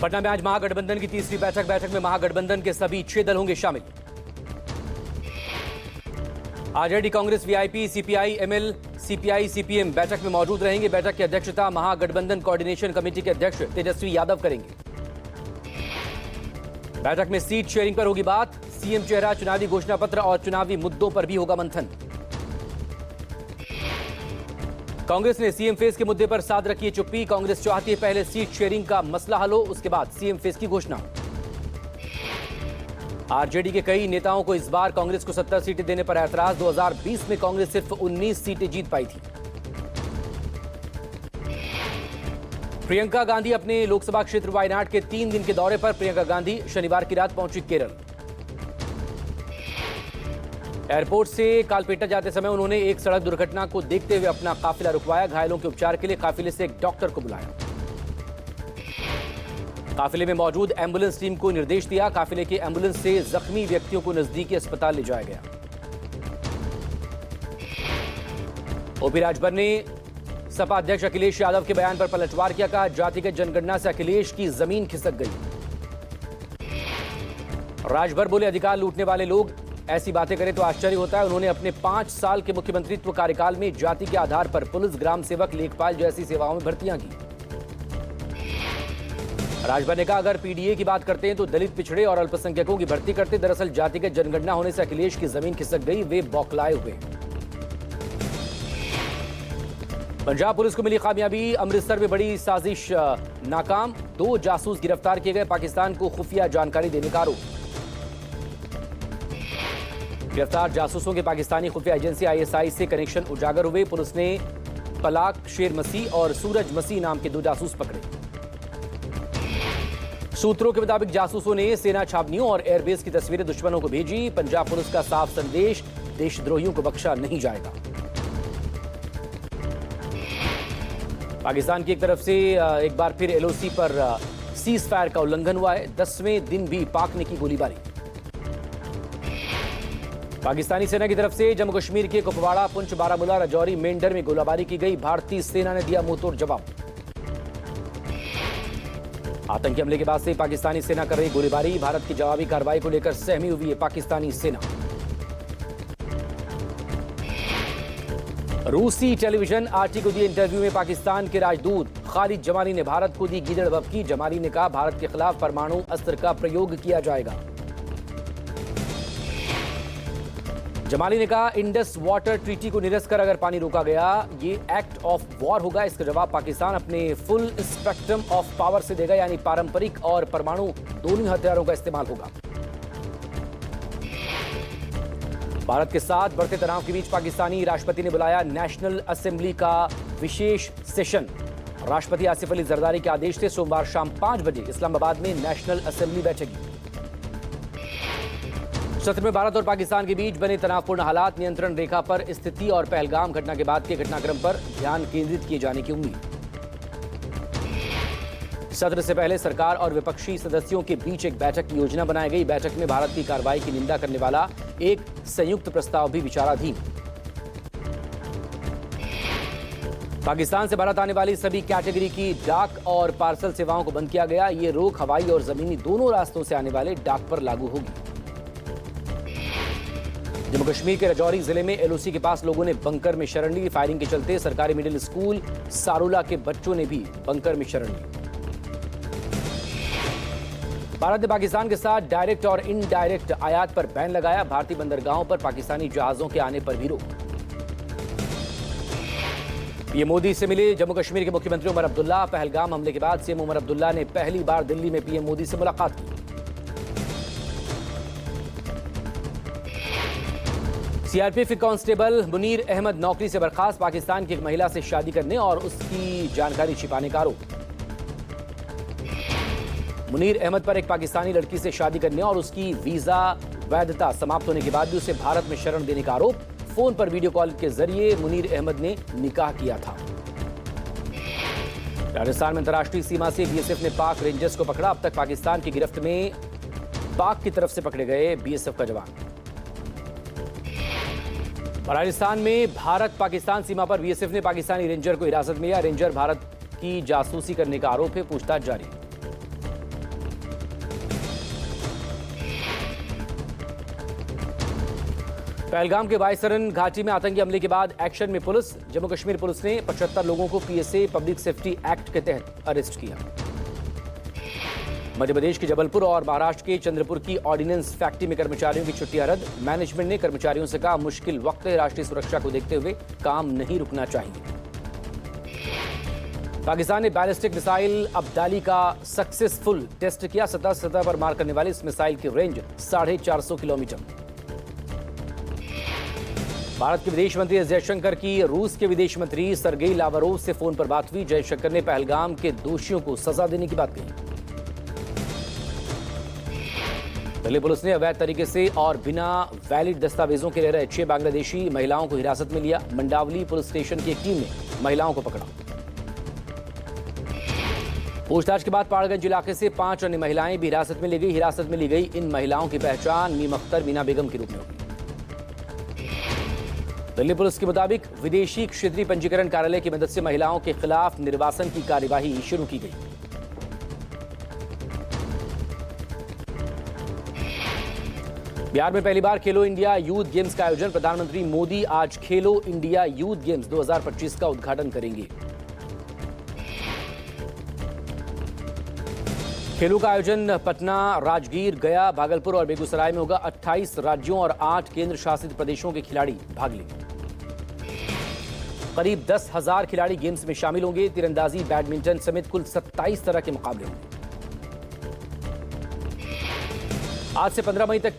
पटना में आज महागठबंधन की तीसरी बैठक में महागठबंधन के सभी 6 दल होंगे शामिल। RJD, Congress, VIP, CPI, ML, CPI, CPM बैठक में मौजूद रहेंगे। बैठक की अध्यक्षता महागठबंधन कोऑर्डिनेशन कमेटी के अध्यक्ष तेजस्वी यादव करेंगे। बैठक में सीट शेयरिंग पर होगी बात। सीएम चेहरा, चुनावी घोषणा पत्र और चुनावी मुद्दों पर भी होगा मंथन। कांग्रेस ने सीएम फेस के मुद्दे पर साध रखी है चुप्पी। कांग्रेस चाहती है पहले सीट शेयरिंग का मसला हल हो, उसके बाद सीएम फेस की घोषणा। आरजेडी के कई नेताओं को इस बार कांग्रेस को 70 सीटें देने पर ऐतराज। 2020 में कांग्रेस सिर्फ 19 सीटें जीत पाई थी। प्रियंका गांधी अपने लोकसभा क्षेत्र वायनाड के 3 दिन के दौरे पर। प्रियंका गांधी शनिवार की रात पहुंची केरल। एयरपोर्ट से कालपेटा जाते समय उन्होंने एक सड़क दुर्घटना को देखते हुए अपना काफिला रुकवाया। घायलों के उपचार के लिए काफिले से एक डॉक्टर को बुलाया। काफिले में मौजूद एम्बुलेंस टीम को निर्देश दिया। काफिले के एम्बुलेंस से जख्मी व्यक्तियों को नजदीकी अस्पताल ले जाया गया। ओपी राजभर ने सपा अध्यक्ष अखिलेश यादव के बयान पर पलटवार किया। कहा, जातिगत जनगणना से अखिलेश की जमीन खिसक गई। राजभर बोले, अधिकार लूटने वाले लोग ऐसी बातें करें तो आश्चर्य होता है। उन्होंने अपने 5 साल के मुख्यमंत्रित्व कार्यकाल में जाति के आधार पर पुलिस, ग्राम सेवक, लेखपाल जैसी सेवाओं में भर्तियां की। राजभर ने कहा, अगर पीडीए की बात करते हैं तो दलित, पिछड़े और अल्पसंख्यकों की भर्ती करते। दरअसल जातिगत जनगणना होने से अखिलेश की जमीन खिसक गई। वे बौखलाए हुए। पंजाब पुलिस को मिली कामयाबी। अमृतसर में बड़ी साजिश नाकाम। 2 जासूस गिरफ्तार किए गए। पाकिस्तान को खुफिया जानकारी देने का आरोप। गिरफ्तार जासूसों के पाकिस्तानी खुफिया एजेंसी आईएसआई से कनेक्शन उजागर हुए। पुलिस ने पलाक शेर मसीह और सूरज मसीह नाम के 2 जासूस पकड़े। सूत्रों के मुताबिक जासूसों ने सेना छावनियों और एयरबेस की तस्वीरें दुश्मनों को भेजी। पंजाब पुलिस का साफ संदेश, देशद्रोहियों को बख्शा नहीं जाएगा। पाकिस्तान की एक तरफ से एक बार फिर एलओसी पर सीज फायर का उल्लंघन हुआ है। 10वें दिन भी पाक ने की गोलीबारी। पाकिस्तानी सेना की तरफ से जम्मू कश्मीर के कुपवाड़ा, पुंछ, बारामूला, राजौरी, मेंढर में गोलीबारी की गई। भारतीय सेना ने दिया मुंहतोड़ जवाब। आतंकी हमले के बाद से पाकिस्तानी सेना कर रही गोलीबारी। भारत की जवाबी कार्रवाई को लेकर सहमी हुई है पाकिस्तानी सेना। रूसी टेलीविजन आरटी को दिए इंटरव्यू में पाकिस्तान के राजदूत खालिद जमाली ने भारत को दी गीदड़ भभकी। जमाली ने कहा, भारत के खिलाफ परमाणु अस्त्र का प्रयोग किया जाएगा। जमाली ने कहा, इंडस वाटर ट्रीटी को निरस्त कर अगर पानी रोका गया, ये एक्ट ऑफ वॉर होगा। इसका जवाब पाकिस्तान अपने फुल स्पेक्ट्रम ऑफ पावर से देगा, यानी पारंपरिक और परमाणु दोनों हथियारों का इस्तेमाल होगा। भारत के साथ बढ़ते तनाव के बीच पाकिस्तानी राष्ट्रपति ने बुलाया नेशनल असेंबली का विशेष सेशन। राष्ट्रपति आसिफ अली जरदारी के आदेश से सोमवार शाम 5 बजे इस्लामाबाद में नेशनल असेंबली बैठेगी। सत्र में भारत और पाकिस्तान के बीच बने तनावपूर्ण हालात, नियंत्रण रेखा पर स्थिति और पहलगाम घटना के बाद के घटनाक्रम पर ध्यान केंद्रित किए जाने की उम्मीद। सत्र से पहले सरकार और विपक्षी सदस्यों के बीच एक बैठक की योजना बनाई गई। बैठक में भारत की कार्रवाई की निंदा करने वाला एक संयुक्त प्रस्ताव भी विचाराधीन। पाकिस्तान से भारत आने वाली सभी कैटेगरी की डाक और पार्सल सेवाओं को बंद किया गया। ये रोक हवाई और जमीनी दोनों रास्तों से आने वाले डाक पर लागू होगी। जम्मू कश्मीर के राजौरी जिले में एलओसी के पास लोगों ने बंकर में शरण ली। फायरिंग के चलते सरकारी मिडिल स्कूल सारूला के बच्चों ने भी बंकर में शरण ली। भारत ने पाकिस्तान के साथ डायरेक्ट और इनडायरेक्ट आयात पर बैन लगाया। भारतीय बंदरगाहों पर पाकिस्तानी जहाजों के आने पर भी रोक। पीएम मोदी से मिले जम्मू कश्मीर के मुख्यमंत्री उमर अब्दुल्ला। पहलगाम हमले के बाद सीएम उमर अब्दुल्ला ने पहली बार दिल्ली में पीएम मोदी से मुलाकात की। सीआरपीएफ कांस्टेबल मुनीर अहमद नौकरी से बर्खास्त। पाकिस्तान की एक महिला से शादी करने और उसकी जानकारी छिपाने का आरोप। मुनीर अहमद पर एक पाकिस्तानी लड़की से शादी करने और उसकी वीजा वैधता समाप्त होने के बाद भी उसे भारत में शरण देने का आरोप। फोन पर वीडियो कॉल के जरिए मुनीर अहमद ने निकाह किया था। राजस्थान में अंतर्राष्ट्रीय सीमा से बीएसएफ ने पाक रेंजर्स को पकड़ा। अब तक पाकिस्तान की गिरफ्त में पाक की तरफ से पकड़े गए बीएसएफ का जवान। राजस्थान में भारत पाकिस्तान सीमा पर बीएसएफ ने पाकिस्तानी रेंजर को हिरासत में लिया। रेंजर भारत की जासूसी करने का आरोप है। पूछताछ जारी। पहलगाम के बाईसरन घाटी में आतंकी हमले के बाद एक्शन में पुलिस। जम्मू कश्मीर पुलिस ने 75 लोगों को पीएसए पब्लिक सेफ्टी एक्ट के तहत अरेस्ट किया। मध्य प्रदेश के जबलपुर और महाराष्ट्र के चंद्रपुर की ऑर्डिनेंस फैक्ट्री में कर्मचारियों की छुट्टियां रद्द। मैनेजमेंट ने कर्मचारियों से कहा, मुश्किल वक्त है, राष्ट्रीय सुरक्षा को देखते हुए काम नहीं रुकना चाहिए। पाकिस्तान ने बैलिस्टिक मिसाइल अब्दाली का सक्सेसफुल टेस्ट किया। सतह पर मार करने वाली इस मिसाइल की रेंज 450 किलोमीटर। भारत के विदेश मंत्री एस जयशंकर की रूस के विदेश मंत्री सरगेई लावरोव से फोन पर बात हुई। जयशंकर ने पहलगाम के दोषियों को सजा देने की बात कही। दिल्ली पुलिस ने अवैध तरीके से और बिना वैलिड दस्तावेजों के रह रहे 6 बांग्लादेशी महिलाओं को हिरासत में लिया। मंडावली पुलिस स्टेशन की एक टीम ने महिलाओं को पकड़ा। पूछताछ के बाद पहाड़गंज इलाके से 5 अन्य महिलाएं भी हिरासत में ली गई। हिरासत में ली गई इन महिलाओं की पहचान मीम अख्तर, मीना बेगम के रूप में होगी। दिल्ली पुलिस के मुताबिक विदेशी क्षेत्रीय पंजीकरण कार्यालय की मदद से महिलाओं के खिलाफ निर्वासन की कार्यवाही शुरू की गई। बिहार में पहली बार खेलो इंडिया यूथ गेम्स का आयोजन। प्रधानमंत्री मोदी आज खेलो इंडिया यूथ गेम्स 2025 का उद्घाटन करेंगे। खेलों का आयोजन पटना, राजगीर, गया, भागलपुर और बेगूसराय में होगा। 28 राज्यों और 8 केंद्र शासित प्रदेशों के खिलाड़ी भाग लेंगे। करीब 10,000 खिलाड़ी गेम्स में शामिल होंगे। तीरंदाजी, बैडमिंटन समेत कुल 27 तरह के मुकाबले होंगे। आज से 15 मई तक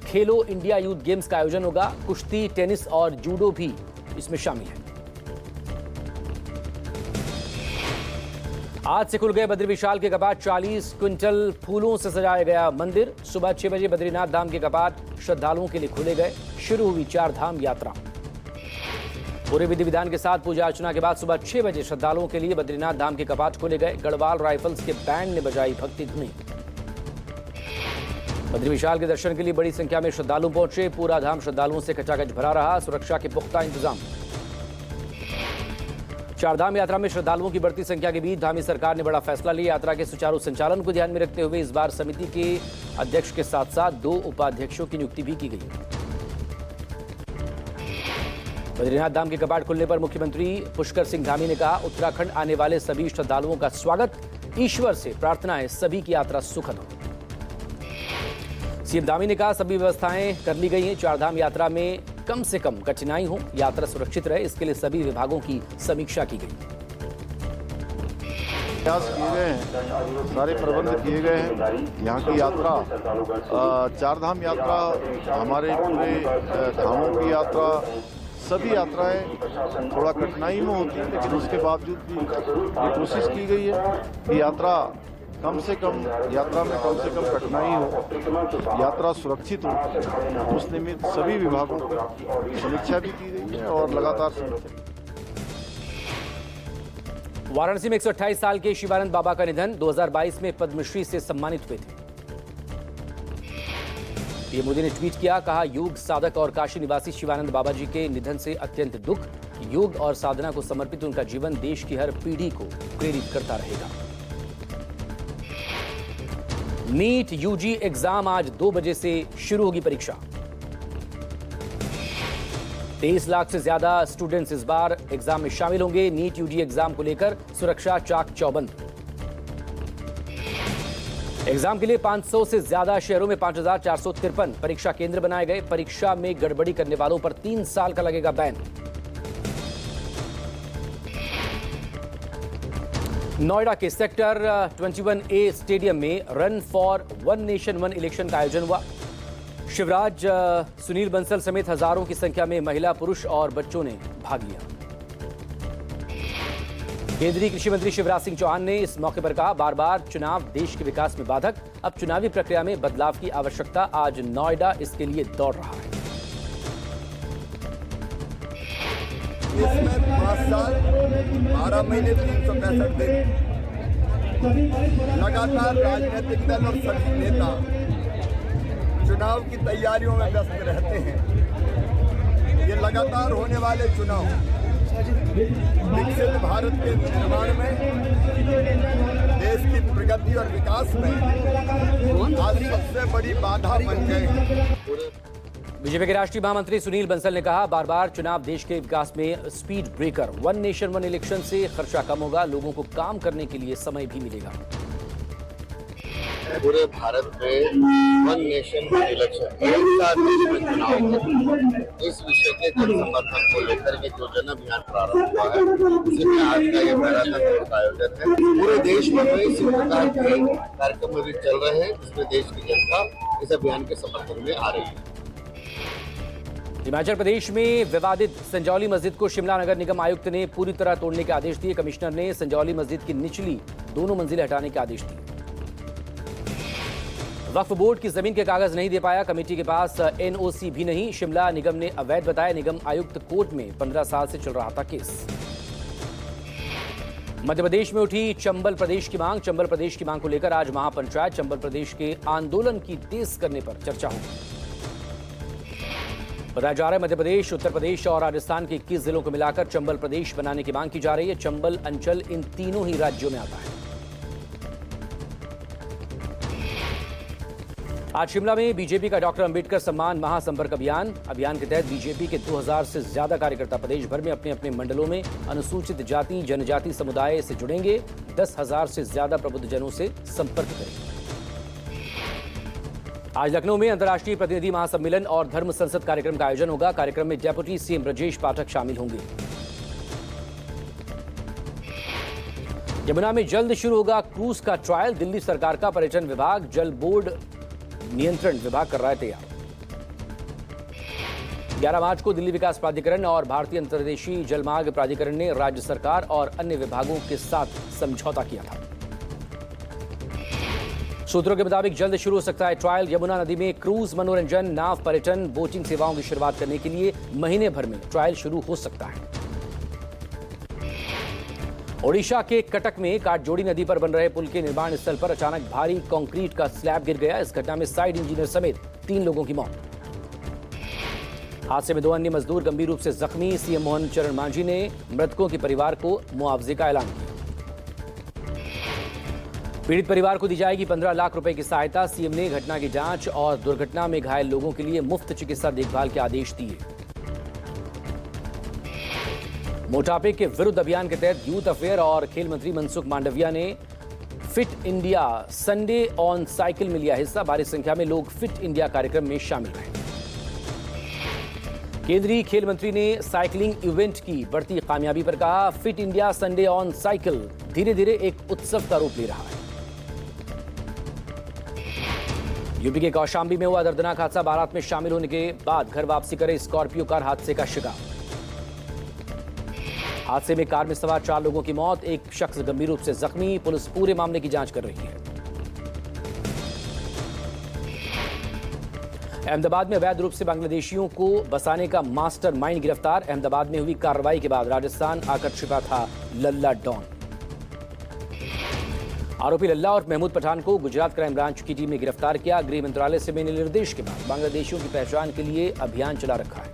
खेलो इंडिया यूथ गेम्स का आयोजन होगा। कुश्ती, टेनिस और जूडो भी इसमें शामिल है। आज से खुल गए बद्री विशाल के कपाट। 40 क्विंटल फूलों से सजाया गया मंदिर। सुबह 6 बजे बद्रीनाथ धाम के कपाट श्रद्धालुओं के लिए खोले गए। शुरू हुई 4 धाम यात्रा। पूरे विधि विधान के साथ पूजा अर्चना के बाद सुबह 6 बजे श्रद्धालुओं के लिए बद्रीनाथ धाम के कपाट खोले गए। गढ़वाल राइफल्स के बैंड ने बजाई भक्ति धुनी। बद्री विशाल के दर्शन के लिए बड़ी संख्या में श्रद्धालु पहुंचे। पूरा धाम श्रद्धालुओं से खचाखच भरा रहा। सुरक्षा के पुख्ता इंतजाम। 4 धाम यात्रा में श्रद्धालुओं की बढ़ती संख्या के बीच धामी सरकार ने बड़ा फैसला लिया। यात्रा के सुचारू संचालन को ध्यान में रखते हुए इस बार समिति के अध्यक्ष के साथ साथ 2 उपाध्यक्षों की नियुक्ति भी की गई। बद्रीनाथ धाम के कपाट खुलने पर मुख्यमंत्री पुष्कर सिंह धामी ने कहा, उत्तराखंड आने वाले सभी श्रद्धालुओं का स्वागत। ईश्वर से प्रार्थना है सभी की यात्रा सुखद हो। सीएम धामी ने कहा, सभी व्यवस्थाएं कर ली गई हैं। 4 धाम यात्रा में कम से कम कठिनाई हो, यात्रा सुरक्षित रहे, इसके लिए सभी विभागों की समीक्षा की गई। प्रयास किए गए हैं, सारे प्रबंध किए गए हैं। यहाँ की यात्रा 4 धाम यात्रा, हमारे पूरे धामों की यात्रा, सभी यात्राएं थोड़ा कठिनाई में होती है, लेकिन उसके बावजूद भी ये कोशिश की गई है कि यात्रा कम से कम कठिनाई हो, यात्रा सुरक्षित हो। उस निमित्त सभी विभागों की समीक्षा भी की गई है और लगातार समीक्षा। वाराणसी में 128 साल के शिवानंद बाबा का निधन। 2022 में पद्मश्री से सम्मानित हुए थे। पीएम मोदी ने ट्वीट किया, कहा, योग साधक और काशी निवासी शिवानंद बाबा जी के निधन से अत्यंत दुख। योग और साधना को समर्पित उनका जीवन देश की हर पीढ़ी को प्रेरित करता रहेगा। नीट यूजी एग्जाम आज 2 बजे से शुरू होगी परीक्षा। 23 लाख से ज्यादा स्टूडेंट्स इस बार एग्जाम में शामिल होंगे। नीट यूजी एग्जाम को लेकर सुरक्षा चाक चौबंद। एग्जाम के लिए 500 से ज्यादा शहरों में 5,453 परीक्षा केंद्र बनाए गए। परीक्षा में गड़बड़ी करने वालों पर 3 साल का लगेगा बैन। नोएडा के सेक्टर 21A स्टेडियम में run for one nation one election का आयोजन हुआ। शिवराज, सुनील बंसल समेत हजारों की संख्या में महिला, पुरुष और बच्चों ने भाग लिया। केंद्रीय कृषि मंत्री शिवराज सिंह चौहान ने इस मौके पर कहा, बार बार चुनाव देश के विकास में बाधक, अब चुनावी प्रक्रिया में बदलाव की आवश्यकता। आज नोएडा इसके लिए दौड़ रहा है। इसमें 5 साल 12 महीने 365 दिन लगातार राजनीतिक दल और सभी नेता चुनाव की तैयारियों में व्यस्त रहते हैं। ये लगातार होने वाले चुनाव विकसित भारत के निर्माण में, देश की प्रगति और विकास में आज सबसे बड़ी बाधा बन गए हैं। बीजेपी के राष्ट्रीय महामंत्री सुनील बंसल ने कहा, बार बार चुनाव देश के विकास में speed breaker. One nation one election से खर्चा कम होगा, लोगों को काम करने के लिए समय भी मिलेगा। पूरे भारत में वन नेशन वन इलेक्शन एक साथ देश में चुनाव हो, इस विषय के जन समर्थन को लेकर के जो जन अभियान प्रारंभ हुआ है, इसमें आज का ये मैराथन का आयोजन है। पूरे देश में इसी प्रकार के कार्यक्रम अभी चल रहे हैं, जिसमें देश की जनता इस अभियान के समर्थन में आ रही है। हिमाचल प्रदेश में विवादित संजौली मस्जिद को शिमला नगर निगम आयुक्त ने पूरी तरह तोड़ने के आदेश दिए। कमिश्नर ने संजौली मस्जिद की निचली दोनों मंजिलें हटाने के आदेश दिए। वक्फ बोर्ड की जमीन के कागज नहीं दे पाया, कमेटी के पास एनओसी भी नहीं, शिमला निगम ने अवैध बताया। निगम आयुक्त कोर्ट में 15 साल से चल रहा था केस। मध्य प्रदेश में उठी चंबल प्रदेश की मांग। चंबल प्रदेश की मांग को लेकर आज महापंचायत। चंबल प्रदेश के आंदोलन की तेज करने पर चर्चा होगी। बताया जा रहा है, मध्य प्रदेश, उत्तर प्रदेश और राजस्थान के 21 जिलों को मिलाकर चंबल प्रदेश बनाने की मांग की जा रही है। चंबल अंचल इन तीनों ही राज्यों में आता है। आज शिमला में बीजेपी का डॉक्टर अंबेडकर सम्मान महासंपर्क अभियान के तहत बीजेपी के 2000 से ज्यादा कार्यकर्ता प्रदेश भर में अपने अपने मंडलों में अनुसूचित जाति जनजाति समुदाय से जुड़ेंगे। 10,000 से ज्यादा प्रबुद्धजनों से संपर्क करेंगे। आज लखनऊ में अंतर्राष्ट्रीय प्रतिनिधि महासम्मेलन और धर्म संसद कार्यक्रम का आयोजन होगा। कार्यक्रम में डेप्यूटी सीएम ब्रजेश पाठक शामिल होंगे। यमुना में जल्द शुरू होगा क्रूज का ट्रायल। दिल्ली सरकार का पर्यटन विभाग, जल बोर्ड नियंत्रण विभाग कर रहा है तैयार। 11 मार्च को दिल्ली विकास प्राधिकरण और भारतीय अंतर्देशीय जलमार्ग प्राधिकरण ने राज्य सरकार और अन्य विभागों के साथ समझौता किया था। सूत्रों के मुताबिक जल्द शुरू हो सकता है ट्रायल। यमुना नदी में क्रूज, मनोरंजन, नाव पर्यटन, बोटिंग सेवाओं की शुरुआत करने के लिए महीने भर में ट्रायल शुरू हो सकता है। ओडिशा के कटक में काटजोड़ी नदी पर बन रहे पुल के निर्माण स्थल पर अचानक भारी कंक्रीट का स्लैब गिर गया। इस घटना में साइट इंजीनियर समेत 3 लोगों की मौत। हादसे में 2 अन्य मजदूर गंभीर रूप से जख्मी। सीएम मोहन चरण मांझी ने मृतकों के परिवार को मुआवजे का ऐलान किया। पीड़ित परिवार को दी जाएगी 15 लाख रुपए की सहायता। सीएम ने घटना की जांच और दुर्घटना में घायल लोगों के लिए मुफ्त चिकित्सा देखभाल के आदेश दिए। मोटापे के विरुद्ध अभियान के तहत यूथ अफेयर और खेल मंत्री मनसुख मांडविया ने fit India Sunday on cycle में लिया हिस्सा। भारी संख्या में लोग फिट इंडिया कार्यक्रम में शामिल रहे। केंद्रीय खेल मंत्री ने साइकिलिंग इवेंट की बढ़ती कामयाबी पर कहा, fit India Sunday on cycle धीरे धीरे एक उत्सव का रूप ले रहा है। यूपी के कौशाम्बी में हुआ दर्दनाक हादसा। बारात में शामिल होने के बाद घर वापसी करे स्कॉर्पियो कार हादसे का शिकार। हादसे में कार में सवार 4 लोगों की मौत, एक शख्स गंभीर रूप से जख्मी। पुलिस पूरे मामले की जांच कर रही है। अहमदाबाद में अवैध रूप से बांग्लादेशियों को बसाने का मास्टर माइंड गिरफ्तार। अहमदाबाद में हुई कार्रवाई के बाद राजस्थान आकर छिपा था लल्ला डॉन। आरोपी लल्ला और महमूद पठान को गुजरात क्राइम ब्रांच की टीम ने गिरफ्तार किया। गृह मंत्रालय से मिले निर्देश के बाद बांग्लादेशियों की पहचान के लिए अभियान चला रखा है।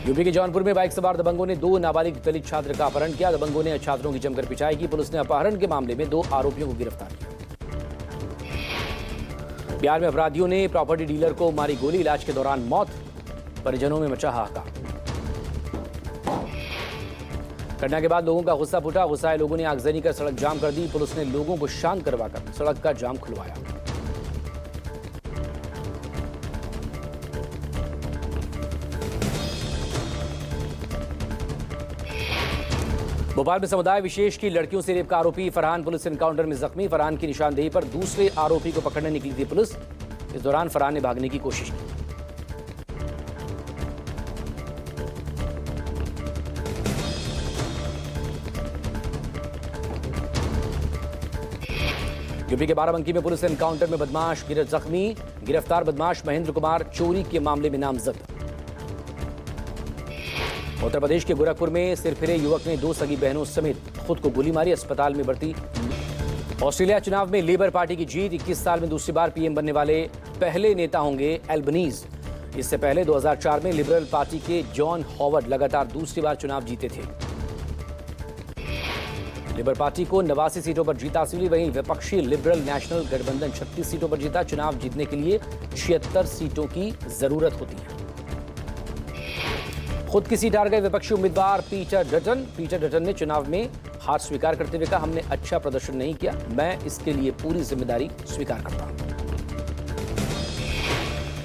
यूपी के जौनपुर में बाइक सवार दबंगों ने 2 नाबालिग दलित छात्र का अपहरण किया। दबंगों ने छात्रों की जमकर पिटाई की। पुलिस ने अपहरण के मामले में 2 आरोपियों को गिरफ्तार किया। बिहार में अपराधियों ने प्रॉपर्टी डीलर को मारी गोली, इलाज के दौरान मौत। परिजनों में मचा हाहाकार। घटना के बाद लोगों का गुस्सा फूटा। गुस्साए लोगों ने आगजनी कर सड़क जाम कर दी। पुलिस ने लोगों को शांत करवाकर सड़क का जाम खुलवाया। भोपाल में समुदाय विशेष की लड़कियों से रेप का आरोपी फरहान पुलिस एनकाउंटर में जख्मी। फरहान की निशानदेही पर दूसरे आरोपी को पकड़ने निकली थी पुलिस। इस दौरान फरहान ने भागने की कोशिश की। यूपी के बाराबंकी में पुलिस एनकाउंटर में बदमाश जख्मी। गिरफ्तार बदमाश महेंद्र कुमार चोरी के मामले में नामजद। उत्तर प्रदेश के गोरखपुर में सिरफिरे युवक ने 2 सगी बहनों समेत खुद को गोली मारी, अस्पताल में भर्ती। ऑस्ट्रेलिया चुनाव में लेबर पार्टी की जीत। 21 साल में दूसरी बार पीएम बनने वाले पहले नेता होंगे एल्बनीज। इससे पहले 2004 में लिबरल पार्टी के जॉन हॉवर्ड लगातार दूसरी बार चुनाव जीते थे। लेबर पार्टी को 89 सीटों पर जीत हासिल हुई, वहीं विपक्षी लिबरल नेशनल गठबंधन 36 सीटों पर जीता। चुनाव जीतने के लिए 76 सीटों की जरूरत होती है। खुद की सीट हार गए विपक्षी उम्मीदवार पीटर डटन ने चुनाव में हार स्वीकार करते हुए कहा, हमने अच्छा प्रदर्शन नहीं किया, मैं इसके लिए पूरी जिम्मेदारी स्वीकार करता हूं।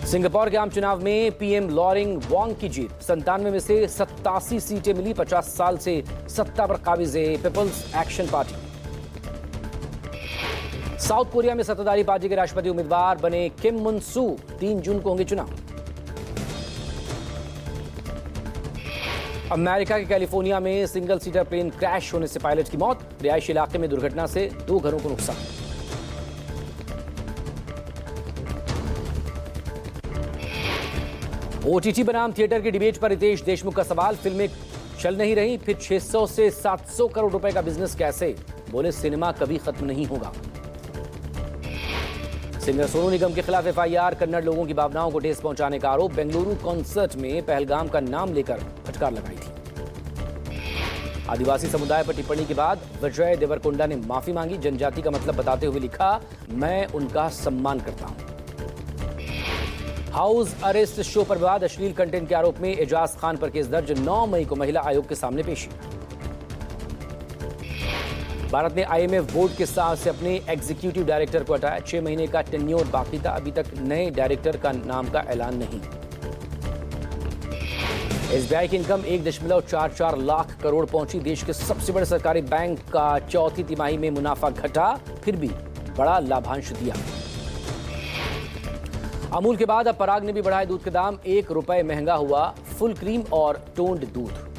सिंगापुर के आम चुनाव में पीएम लॉरिंग वॉन्ग की जीत, 97 में से 87 सीटें मिली। 50 साल से सत्ता पर काबिज है People's Action Party. South Korea में सत्ताधारी पार्टी के राष्ट्रपति उम्मीदवार बने किम मुन सू, 3 जून को होंगे चुनाव। अमेरिका के कैलिफोर्निया में सिंगल सीटर प्लेन क्रैश होने से पायलट की मौत। रिहायशी इलाके में दुर्घटना से 2 घरों को नुकसान। ओटीटी बनाम थिएटर की डिबेट पर रितेश देशमुख का सवाल, फिल्में चल नहीं रही, फिर 600 से 700 करोड़ रुपए का बिजनेस कैसे? बोले, सिनेमा कभी खत्म नहीं होगा। सिंगर सोनू निगम के खिलाफ एफआईआर, कन्नड़ लोगों की भावनाओं को ठेस पहुंचाने का आरोप। बेंगलुरु कॉन्सर्ट में पहलगाम का नाम लेकर फटकार लगाई थी। आदिवासी समुदाय पर टिप्पणी के बाद विजय देवरकोंडा ने माफी मांगी। जनजाति का मतलब बताते हुए लिखा, मैं उनका सम्मान करता हूं। हाउस अरेस्ट शो पर विवाद, अश्लील कंटेंट के आरोप में एजाज खान पर केस दर्ज। 9 मई को महिला आयोग के सामने पेशी। भारत ने आईएमएफ बोर्ड के साथ से अपने एग्जीक्यूटिव डायरेक्टर को हटाया। 6 महीने का टेन्योर बाकी था, अभी तक नए डायरेक्टर का नाम का ऐलान नहीं। एसबीआई की इनकम 1.44 लाख करोड़ पहुंची। देश के सबसे बड़े सरकारी बैंक का चौथी तिमाही में मुनाफा घटा, फिर भी बड़ा लाभांश दिया। अमूल के बाद अब पराग ने भी बढ़ाए दूध के दाम। 1 रुपए महंगा हुआ फुल क्रीम और टोन्ड दूध।